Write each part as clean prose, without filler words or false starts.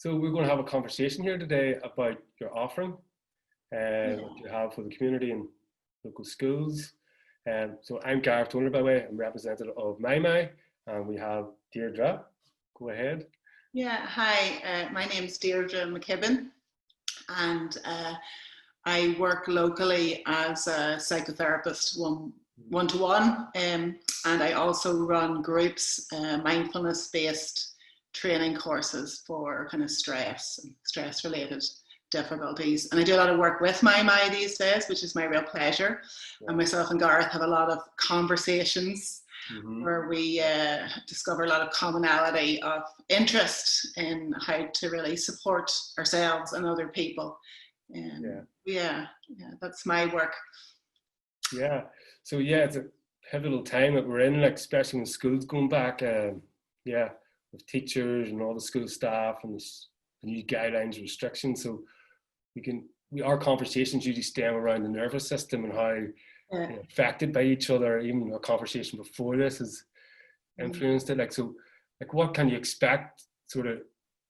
So we're going to have a conversation here today about your offering and what you have for the community and local schools. So I'm Gareth Toner, by the way. I'm representative of MYMY, and we have Deirdre. Go ahead. Yeah, hi. My name's Deirdre McKibben, and I work locally as a psychotherapist one-to-one, and I also run groups, mindfulness-based training courses for kind of stress-related difficulties. And I do a lot of work with MYMY these days, which is my real pleasure. Yeah. And myself and Gareth have a lot of conversations where we discover a lot of commonality of interest in how to really support ourselves and other people. Yeah, that's my work. Yeah, so it's a pivotal time that we're in, like especially when school's going back. With teachers and all the school staff and the new guidelines, restrictions. So our conversations usually stem around the nervous system and how affected by each other. Even a conversation before this has influenced it. Like what can you expect sort of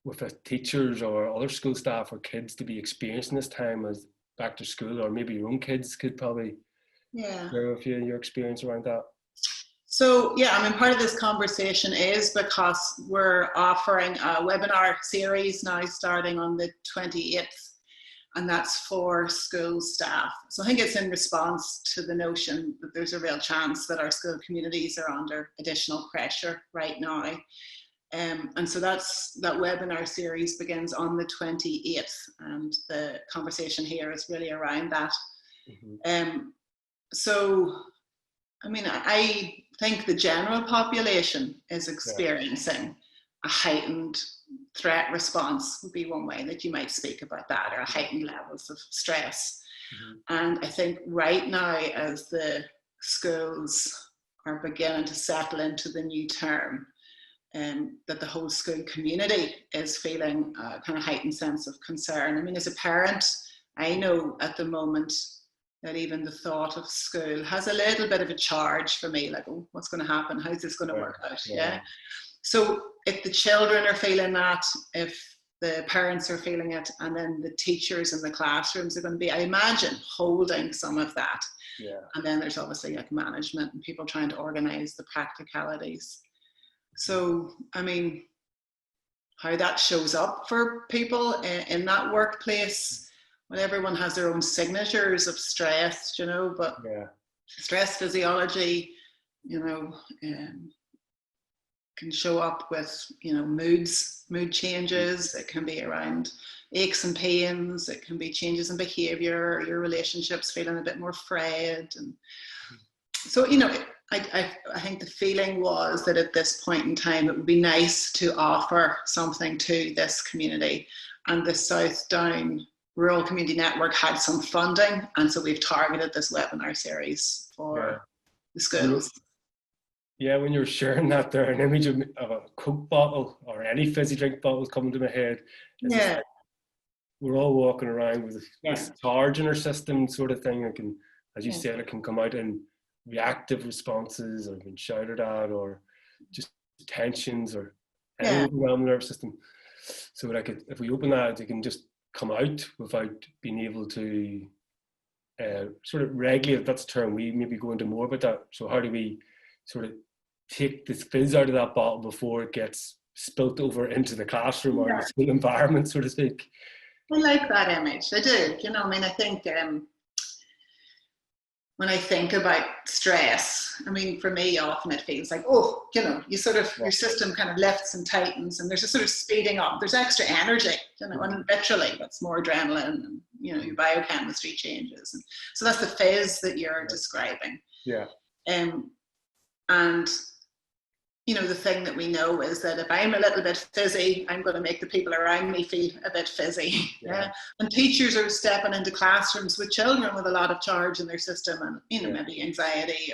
with teachers or other school staff or kids to be experiencing this time as back to school, or maybe your own kids could probably share with you your experience around that? So part of this conversation is because we're offering a webinar series now starting on the 28th, and that's for school staff. So I think it's in response to the notion that there's a real chance that our school communities are under additional pressure right now. And so that webinar series begins on the 28th, and the conversation here is really around that. I think the general population is experiencing a heightened threat response, would be one way that you might speak about that, or heightened levels of stress. And I think right now, as the schools are beginning to settle into the new term, that the whole school community is feeling a kind of heightened sense of concern. I mean, as a parent, I know at the moment that even the thought of school has a little bit of a charge for me, like, oh, what's going to happen? How's this going to work out? So if the children are feeling that, if the parents are feeling it, and then the teachers in the classrooms are going to be, I imagine, holding some of that. And then there's obviously like management and people trying to organize the practicalities. So, I mean, how that shows up for people in that workplace, well, everyone has their own signatures of stress, but stress physiology, can show up with, mood changes. It can be around aches and pains. It can be changes in behavior, your relationships feeling a bit more frayed. And so, I think the feeling was that at this point in time, it would be nice to offer something to this community. And the South Down Rural Community Network had some funding, and so we've targeted this webinar series for the schools. When you're sharing that there, an image of a Coke bottle or any fizzy drink bottle is coming to my head. Like we're all walking around with this charge in our system sort of thing. It can, as you said, it can come out in reactive responses, or been shouted at, or just tensions, or any overwhelming nervous system. So like if we open that, it can just come out without being able to sort of regulate. That's a term we maybe go into more about that. So how do we sort of take this fizz out of that bottle before it gets spilt over into the classroom or the school environment, so to speak? I like that image. I do. I think when I think about stress, for me, often it feels like, you sort of, your system kind of lifts and tightens, and there's a sort of speeding up. There's extra energy, and literally that's more adrenaline, and, your biochemistry changes. And so that's the phase that you're describing. And, the thing that we know is that if I'm a little bit fizzy, I'm going to make the people around me feel a bit fizzy. And teachers are stepping into classrooms with children with a lot of charge in their system, and maybe anxiety,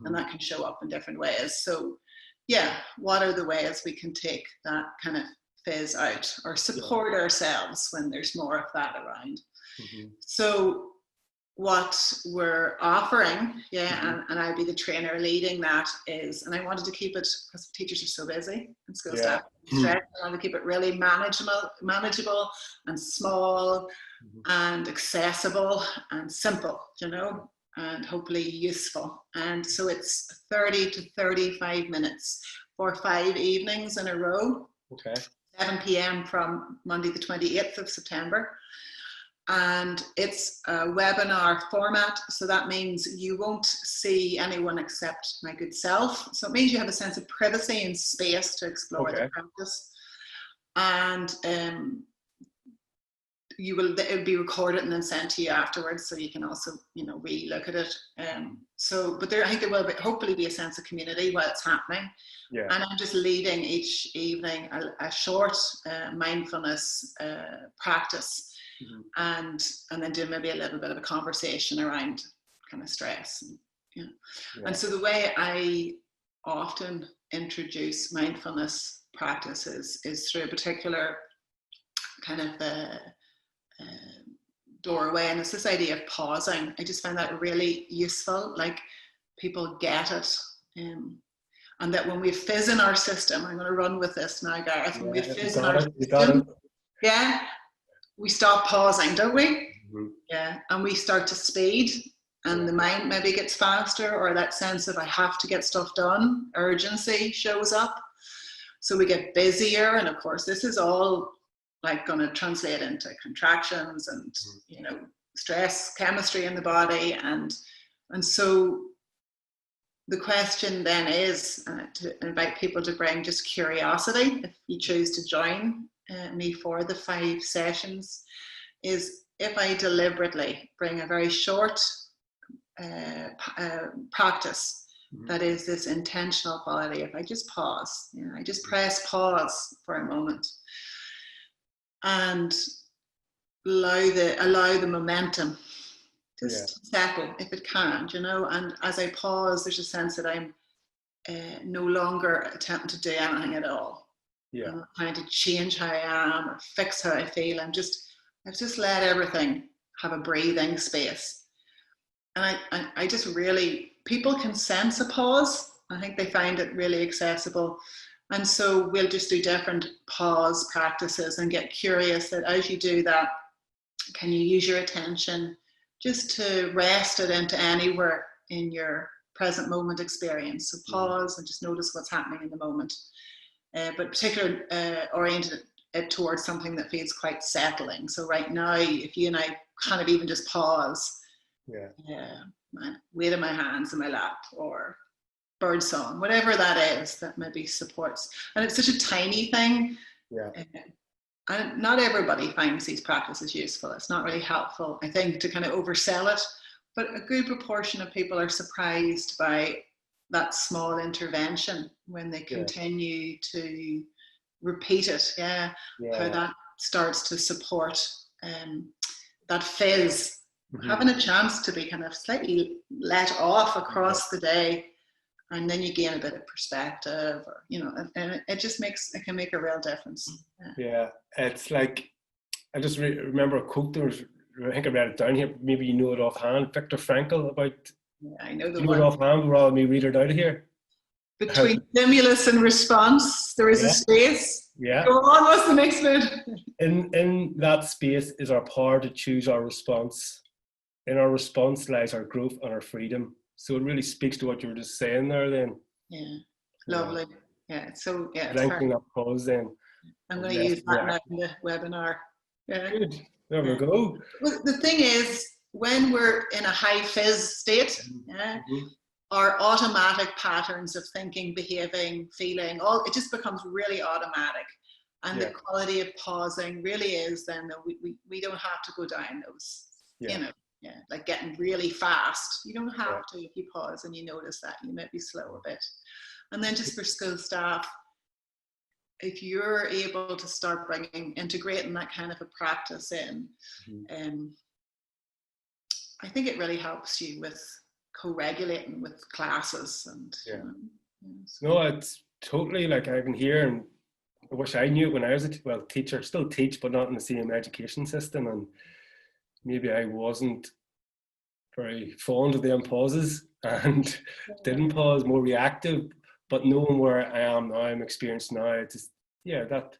and that can show up in different ways. So what are the ways we can take that kind of fizz out, or support ourselves when there's more of that around? So what we're offering, and I'll be the trainer leading that is, and I wanted to keep it, because teachers are so busy and school staff, I want to keep it really manageable and small and accessible and simple, and hopefully useful. And so it's 30 to 35 minutes for 5 evenings in a row. Okay. 7 p.m. from Monday the 28th of September. And it's a webinar format, so that means you won't see anyone except my good self. So it means you have a sense of privacy and space to explore the practice. And it'll be recorded and then sent to you afterwards, so you can also, re-look at it. But I think there will hopefully be a sense of community while it's happening. Yeah. And I'm just leading each evening a short mindfulness practice. And then do maybe a little bit of a conversation around kind of stress. And so the way I often introduce mindfulness practices is through a particular kind of doorway, and it's this idea of pausing. I just find that really useful. Like, people get it. And that when we fizz in our system, I'm going to run with this now, Gareth, when we fizz in our system, we stop pausing, don't we? Yeah, and we start to speed, and the mind maybe gets faster, or that sense of I have to get stuff done, urgency shows up. So we get busier, and of course this is all like going to translate into contractions and stress chemistry in the body, and so the question then is to invite people to bring just curiosity, if you choose to join me for the 5 sessions, is if I deliberately bring a very short practice that is this intentional quality. If I just pause, I just press pause for a moment and allow the momentum just settle, if it can, and as I pause, there's a sense that I'm no longer attempting to do anything at all. I'm not trying to change how I am or fix how I feel. I've just let everything have a breathing space. And I just really, people can sense a pause. I think they find it really accessible. And so we'll just do different pause practices and get curious that as you do that, can you use your attention just to rest it into anywhere in your present moment experience. So pause and just notice what's happening in the moment. But particularly oriented it towards something that feels quite settling. So right now, if you and I kind of even just pause, weight in my hands in my lap, or bird song, whatever that is, that maybe supports. And it's such a tiny thing. And not everybody finds these practices useful. It's not really helpful, I think, to kind of oversell it. But a good proportion of people are surprised by that small intervention when they continue to repeat it. How that starts to support that fizz, having a chance to be kind of slightly let off across the day, and then you gain a bit of perspective, or and it just can make a real difference. It's like, I just remember a quote there. I think I read it down here. Maybe you know it offhand. Viktor Frankl about. I know the you one. Know it offhand. Rather me read it out of here. Between stimulus and response, there is a space. Go on. What's the next bit? In that space is our power to choose our response. In our response lies our growth and our freedom. So it really speaks to what you were just saying there. Then. Lovely. So lengthening that pause. Then. I'm going to use that now in the webinar. Good. There we go. Well, the thing is, when we're in a high fizz state, our automatic patterns of thinking, behaving, feeling, it just becomes really automatic. And the quality of pausing really is then that we don't have to go down those, like getting really fast. You don't have to if you pause and you notice that. You might be slow a bit. And then just for school staff, if you're able to start integrating that kind of a practice in, I think it really helps you with co-regulating with classes. And no, it's totally, like, I can hear, and I wish I knew it when I was a teacher. Still teach, but not in the same education system, and maybe I wasn't very fond of the pauses and didn't pause, more reactive, but knowing where I am now, I'm experienced now, it's just, yeah, that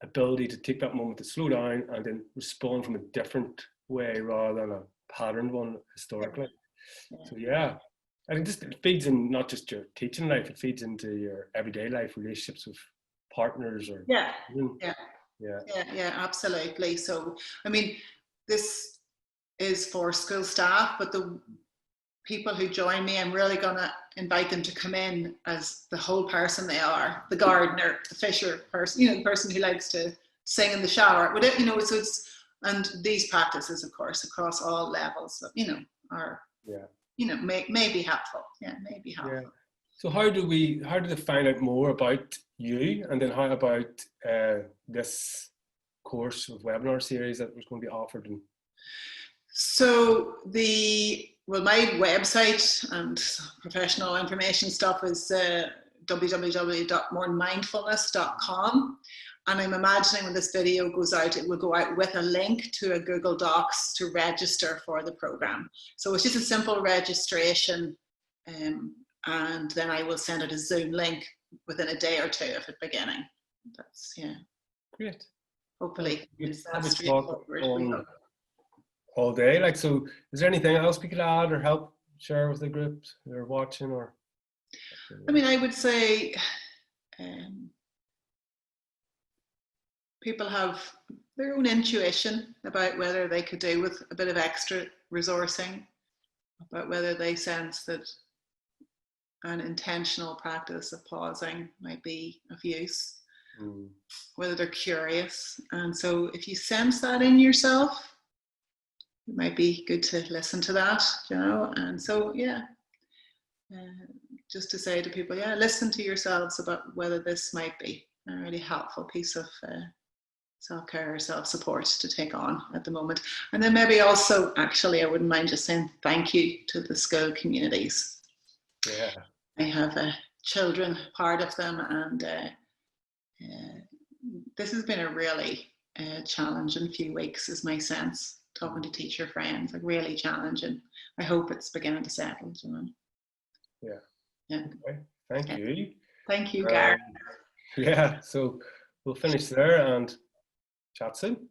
ability to take that moment to slow down and then respond from a different way rather than a patterned one historically. So yeah, I think this feeds in not just your teaching life, it feeds into your everyday life, relationships with partners or yeah, absolutely. So I mean, this is for school staff, but the people who join me, I'm really going to invite them to come in as the whole person they are, the gardener, the fisher person, the person who likes to sing in the shower, whatever, so it's, and these practices, of course, across all levels, are, may be helpful. Yeah, may be helpful. Yeah. So how do they find out more about you, and then how about this course of webinar series that was going to be offered? So my website and professional information stuff is www.mournemindfulness.com. And I'm imagining when this video goes out, it will go out with a link to a Google Docs to register for the program. So it's just a simple registration, and then I will send out a Zoom link within a day or two of it beginning. That's, great. Hopefully it's that straightforward. All day, so is there anything else we could add or help share with the groups who are watching? Or I mean, I would say people have their own intuition about whether they could do with a bit of extra resourcing, about whether they sense that an intentional practice of pausing might be of use, whether they're curious. And so if you sense that in yourself, it might be good to listen to that, and so just to say to people, listen to yourselves about whether this might be a really helpful piece of self-care or self-support to take on at the moment. And then maybe also, actually, I wouldn't mind just saying thank you to the school communities. Yeah, I have children, part of them, and this has been a really challenging few weeks, is my sense. Talking to teacher friends, like really challenging. I hope it's beginning to settle. Yeah. Okay. Thank you. Thank you, Gary. Yeah. So we'll finish there and chat soon.